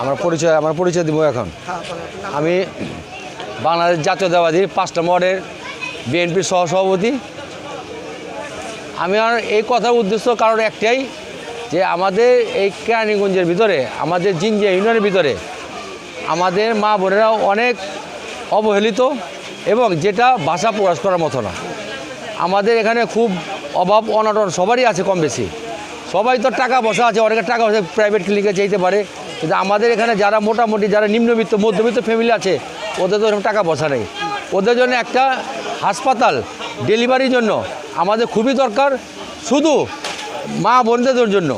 আমার পরিচয় দিব এখন। আমি বাংলাদেশ জাতীয়তাবাদী 5 ওয়ার্ডের বিএনপির সহসভাপতি। আমি আর এই কথার উদ্দেশ্য কারণ একটাই, যে আমাদের এই কেরানীগঞ্জের ভিতরে, আমাদের জিঞ্জিয়া ইউনিয়নের ভিতরে আমাদের মা বোনেরা অনেক অবহেলিত, এবং যেটা ভাষা প্রকাশ করার মতো না। আমাদের এখানে খুব অভাব অনটন সবারই আছে, কম বেশি। সবাই তো টাকা পয়সা আছে, অনেকের টাকা পয়সা প্রাইভেট ক্লিনিকে চাইতে পারে, কিন্তু আমাদের এখানে যারা মোটামুটি যারা নিম্নবিত্ত মধ্যবিত্ত ফ্যামিলি আছে, ওদের তো এরকম টাকা পয়সা নেই। ওদের জন্য একটা হাসপাতাল ডেলিভারির জন্য আমাদের খুবই দরকার, শুধু মা বোনদের জন্য,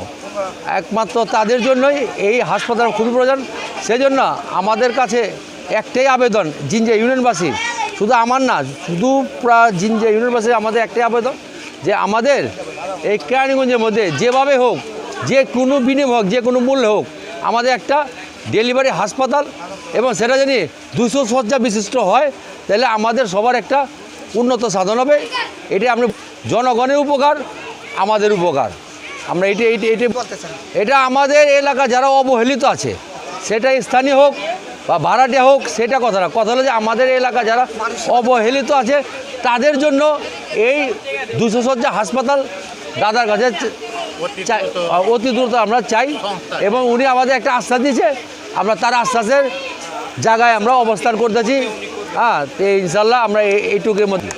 একমাত্র তাদের জন্যই এই হাসপাতাল খুবই প্রয়োজন। সেজন্য আমাদের কাছে একটাই আবেদন জিঞ্জিয়া ইউনিয়নবাসী, শুধু আমার না, শুধু জিঞ্জিয়া ইউনিয়নবাসীর আমাদের একটাই আবেদন, যে আমাদের এই কেরানীগঞ্জের মধ্যে যেভাবে হোক, যে কোনো বিনিময় হোক, যে কোনো মূল্যে হোক, আমাদের একটা ডেলিভারি হাসপাতাল, এবং সেটা যদি 200 শয্যা বিশিষ্ট হয়, তাহলে আমাদের সবার একটা উন্নত সাধন হবে। এটি আমরা জনগণের উপকার, আমাদের উপকার। আমরা এটা আমাদের এলাকা যারা অবহেলিত আছে, সেটা স্থানীয় হোক বা ভাড়াটিয়া হোক, সেটা কথা না। কথা হলো যে আমাদের এলাকা যারা অবহেলিত আছে, তাদের জন্য এই 200 শয্যা হাসপাতাল দাদার কাছে অতি দ্রুত আমরা চাই, এবং উনি আমাদের একটা আশ্বাস দিয়েছে, আমরা তার আশ্বাসের জায়গায় আমরা অবস্থান করতেছি। হ্যাঁ, তো ইনশাল্লাহ আমরা এইটুকুর মধ্যে